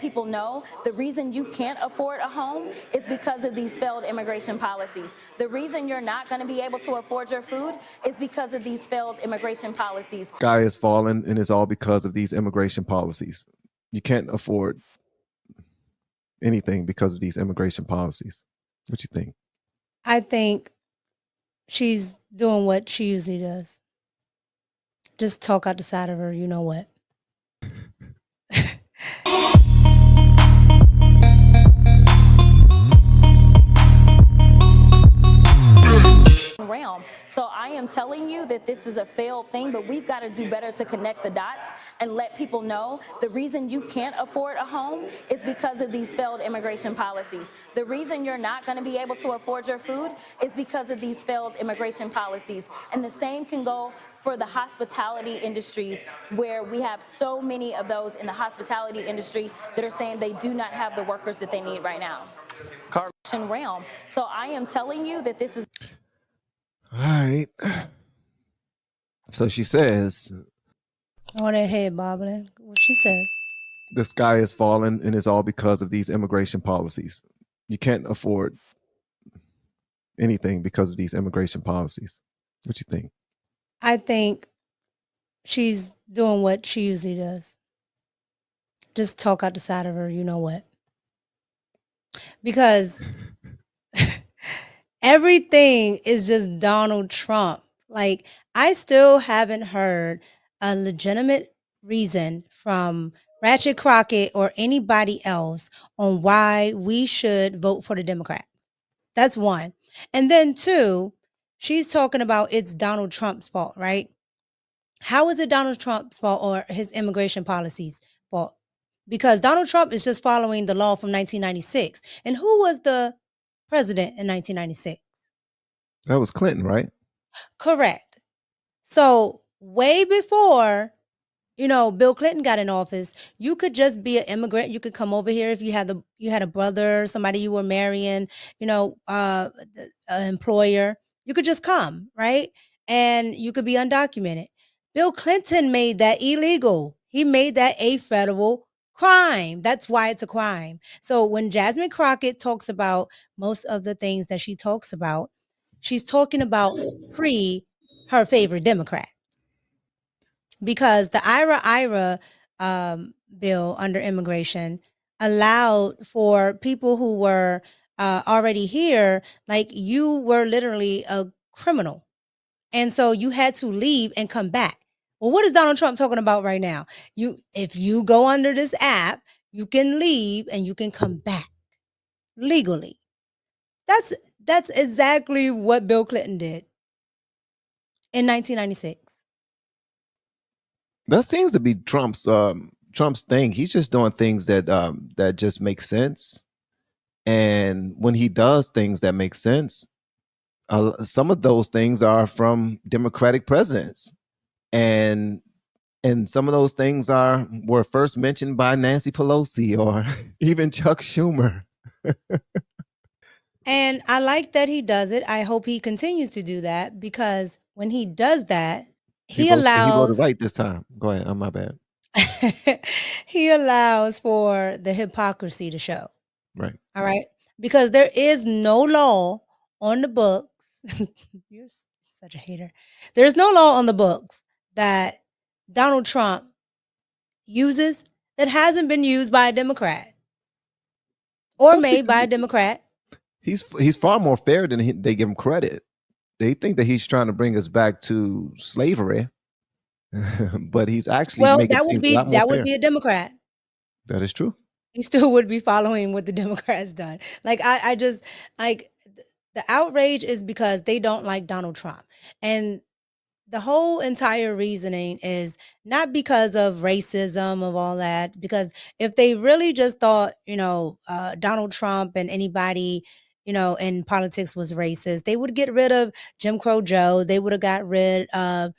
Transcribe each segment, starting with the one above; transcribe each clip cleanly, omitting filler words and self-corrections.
people know the reason you can't afford a home is because of these failed immigration policies. The reason you're not going to be able to afford your food is because of these failed immigration policies. Sky is falling, and it's all because of these immigration policies. You can't afford anything because of these immigration policies. What you think? I think she's doing what she usually does. Just talk out the side of her, you know what. Realm. So I am telling you that this is a failed thing, but we've got to do better to connect the dots and let people know the reason you can't afford a home is because of these failed immigration policies. The reason you're not going to be able to afford your food is because of these failed immigration policies. And the same can go for the hospitality industries, where we have so many of those in the hospitality industry that are saying they do not have the workers that they need right now. Realm. So I am telling you that this is. All right. So she says All that head bobbling. What she says. the sky is falling, and it's all because of these immigration policies. You can't afford anything because of these immigration policies. What you think? I think she's doing what she usually does. Just talk out the side of her, you know what. Because everything is just Donald Trump. Like, I still haven't heard a legitimate reason from Ratchet Crockett or anybody else on why we should vote for the Democrats. That's one. And then two, she's talking about it's Donald Trump's fault, right? How is it Donald Trump's fault or his immigration policies' fault? Because Donald Trump is just following the law from 1996. And who was the president in 1996? That was Clinton, right? Correct. So way before, Bill Clinton got in office, you could just be an immigrant. You could come over here if you had a brother, somebody you were marrying, an employer. You could just come, right? And you could be undocumented. Bill Clinton made that illegal. He made that a federal crime. That's why it's a crime. So when Jasmine Crockett talks about most of the things that she talks about, she's talking about her favorite Democrat. Because the IRA bill under immigration allowed for people who were already here, like you were literally a criminal. And so you had to leave and come back. Well, what is Donald Trump talking about right now? If you go under this app, you can leave and you can come back legally. That's exactly what Bill Clinton did in 1996. That seems to be Trump's thing. He's just doing things that just make sense. And when he does things that make sense, some of those things are from Democratic presidents, and some of those things were first mentioned by Nancy Pelosi or even Chuck Schumer. And I like that he does it. I hope he continues to do that, because when he does that, he He voted allows right this time. Go ahead. My bad. he allows for the hypocrisy to show. Right. All right. Because there is no law on the books. You're such a hater. There's no law on the books that Donald Trump uses that hasn't been used by a Democrat or made by a Democrat. He's far more fair than they give him credit. They think that he's trying to bring us back to slavery, but he's actually making things a lot more that fair. would be a Democrat. That is true. He still would be following what the Democrats done. Like I just like the outrage is because they don't like Donald Trump. And the whole entire reasoning is not because of racism of all that, because if they really just thought, Donald Trump and anybody, in politics was racist, they would get rid of Jim Crow Joe. They would have got rid of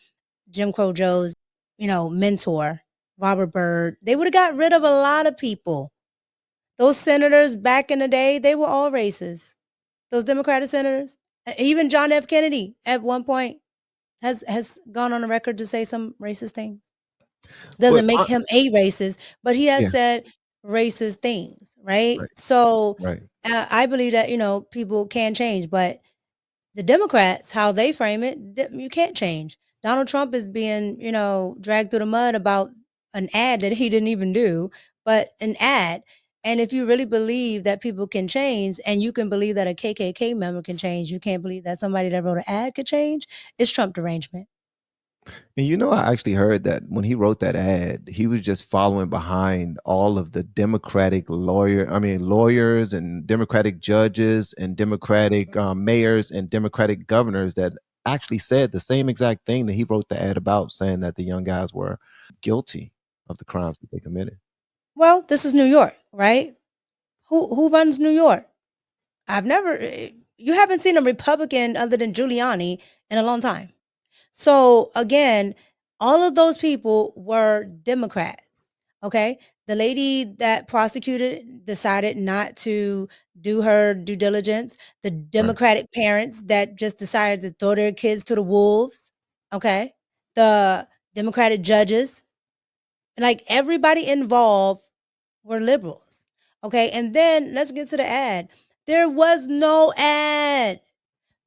Jim Crow Joe's, mentor, Robert Byrd. They would have got rid of a lot of people. Those senators back in the day, they were all racist. Those Democratic senators, even John F. Kennedy at one point has gone on the record to say some racist things. Doesn't make him a racist, but he has said racist things, right? Right. So Right. I believe that people can change, but the Democrats, how they frame it, you can't change. Donald Trump is being, dragged through the mud about an ad that he didn't even do, but an ad. And if you really believe that people can change and you can believe that a KKK member can change, you can't believe that somebody that wrote an ad could change, it's Trump derangement. And I actually heard that when he wrote that ad, he was just following behind all of the Democratic lawyers and Democratic judges and Democratic mayors and Democratic governors that actually said the same exact thing that he wrote the ad about, saying that the young guys were guilty of the crimes that they committed. Well, this is New York, right? Who runs New York? I've never you haven't seen a Republican other than Giuliani in a long time. So again, all of those people were Democrats. Okay. The lady that prosecuted decided not to do her due diligence. The Right. Democratic parents that just decided to throw their kids to the wolves. Okay. The Democratic judges, like everybody involved were liberals. Okay. And then let's get to the ad. There was no ad.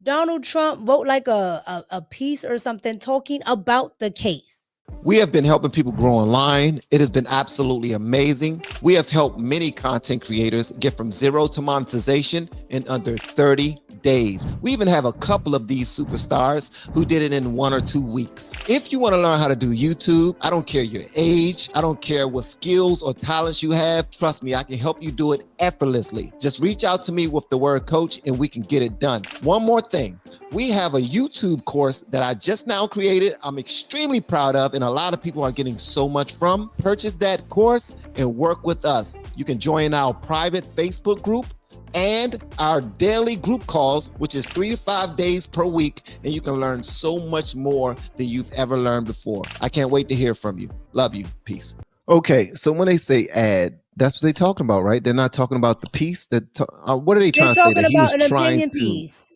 Donald Trump wrote like a piece or something talking about the case. We have been helping people grow online. It has been absolutely amazing. We have helped many content creators get from zero to monetization in under 30 days. We even have a couple of these superstars who did it in 1 or 2 weeks. If you want to learn how to do YouTube, I don't care your age, I don't care what skills or talents you have. Trust me, I can help you do it effortlessly. Just reach out to me with the word coach and we can get it done. One more thing. We have a YouTube course that I just now created. I'm extremely proud of, and a lot of people are getting so much from. Purchase that course and work with us. You can join our private Facebook group and our daily group calls, which is 3 to 5 days per week, and you can learn so much more than you've ever learned before. I can't wait to hear from you. Love you. Peace. Okay, so when they say ad, that's what they're talking about, right? They're not talking about the piece. What are they They're trying to say? talking That he was about an trying opinion to. piece.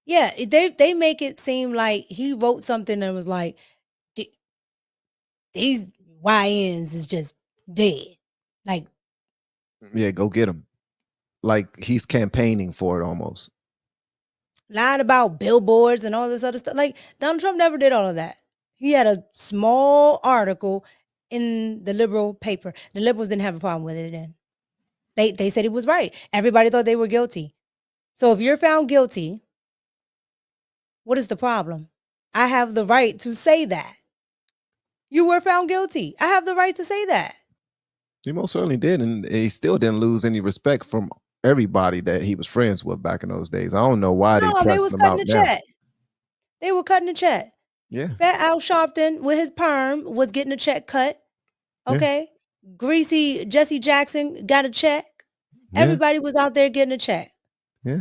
Yeah, they make it seem like he wrote something that was like these YNs is just dead. Like Yeah, go get him. Like he's campaigning for it almost. lied about billboards and all this other stuff. Like Donald Trump never did all of that. He had a small article in the liberal paper. The liberals didn't have a problem with it then. They said he was right. Everybody thought they were guilty. So if you're found guilty, what is the problem? I have the right to say that. You were found guilty. I have the right to say that. He most certainly did, and he still didn't lose any respect from everybody that he was friends with back in those days. I don't know why they No, they pressing was him cutting out the now. check. They were cutting the check. Yeah, Fat Al Sharpton with his perm was getting a check cut. yeah, Okay. Greasy Jesse Jackson got a check. yeah, Everybody was out there getting a check. yeah.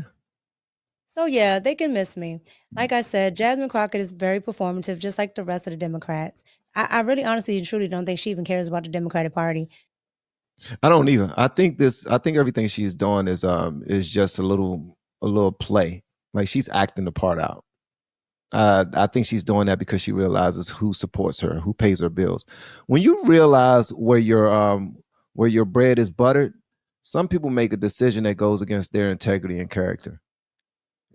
So yeah, they can miss me. Like I said, Jasmine Crockett is very performative, just like the rest of the Democrats. I really honestly and truly don't think she even cares about the Democratic Party. I don't either. I think everything she's doing is just a little play. Like she's acting the part out. I think she's doing that because she realizes who supports her, who pays her bills. When you realize where your bread is buttered, some people make a decision that goes against their integrity and character.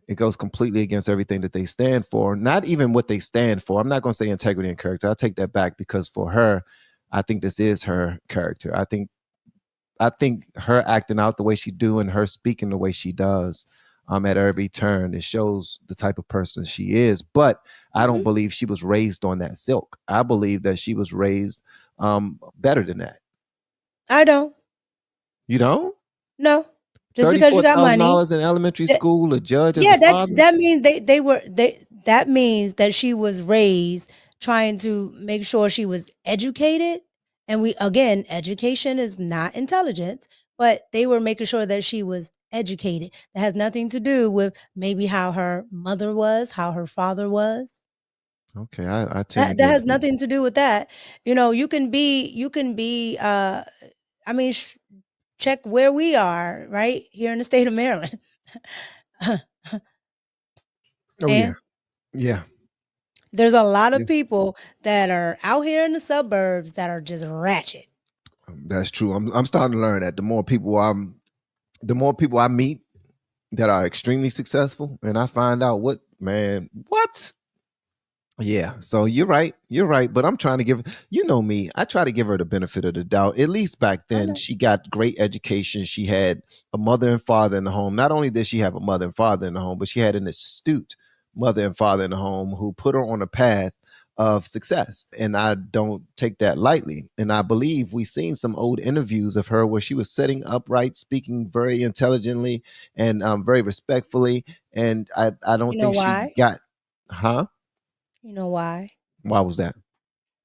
It goes completely against everything that they stand for, not even what they stand for. I'm not going to say integrity and character. I'll take that back because for her, I think this is her character. I think her acting out the way she do and her speaking the way she does at every turn, it shows the type of person she is. But I don't Mhm. believe she was raised on that silk. I believe that she was raised better than that. I don't. You know, No. Just because you got money. $34,000 in elementary school, a judge as a Yeah, father. that means they that means that she was raised trying to make sure she was educated. And we again, education is not intelligence, but they were making sure that she was educated. That has nothing to do with maybe how her mother was, how her father was. Okay, I tend to That give has you. nothing to do with that. You can be I mean check where we are, right? Here in the state of Maryland. Oh yeah, And yeah, there's a lot yeah. of people that are out here in the suburbs that are just ratchet. That's true. I'm starting to learn that the more people I meet that are extremely successful, and I find out what. Yeah, so you're right. You're right. But I'm trying to give, me, I try to give her the benefit of the doubt. At least back I then, know. she got great education. She had a mother and father in the home. Not only did she have a mother and father in the home, but she had an astute mother and father in the home who put her on a path of success. And I don't take that lightly. And I believe we've seen some old interviews of her where she was sitting upright, speaking very intelligently and very respectfully. And I don't You know think she why? got, huh? You know why? Why was that?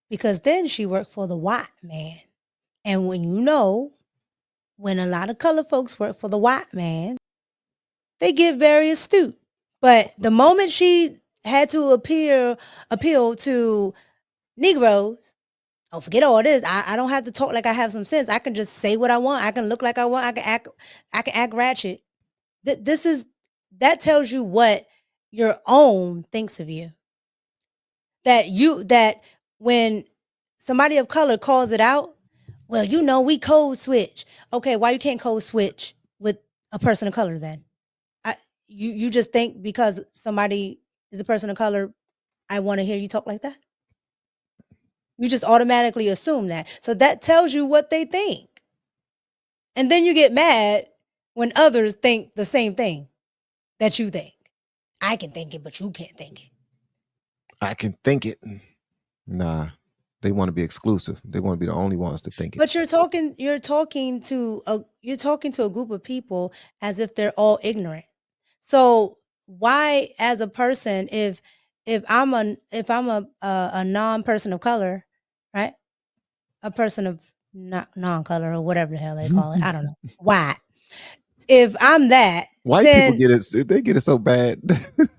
Because then she worked for the white man. And when a lot of colored folks work for the white man, they get very astute. But the moment she had to appeal to Negroes, oh, forget all this. I don't have to talk like I have some sense. I can just say what I want. I can look like I want. I can act ratchet. That tells you what your own thinks of you. That when somebody of color calls it out, well, we code switch. Okay, why you can't code switch with a person of color then? You just think because somebody is a person of color, I want to hear you talk like that? You just automatically assume that. So that tells you what they think. And then you get mad when others think the same thing that you think. I can think it, but you can't think it. I can think it. Nah, they want to be exclusive. They want to be the only ones to think it. But you're talking to a group of people as if they're all ignorant. So why, as a person, if I'm a non-person of color, right? A person of not non-color or whatever the hell they call it, I don't know. White. If I'm that, White people then get it. They get it so bad.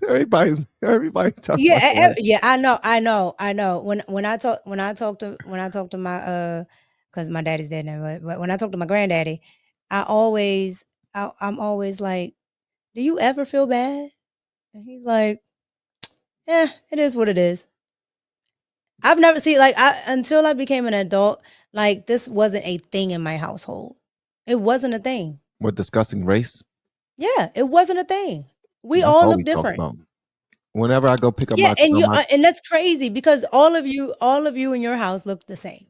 everybody talking about the white. yeah, I know. When I talk to my because my daddy's dead now, but when I talk to my granddaddy, I'm always like, "Do you ever feel bad?" And he's like, "Yeah, it is what it is." I've never seen until I became an adult, like this wasn't a thing in my household. It wasn't a thing. We're discussing race. Yeah, it wasn't a thing. We That's all all look we talk different. about. Whenever I go pick up Yeah, my and that's crazy because all of you in your house look the same.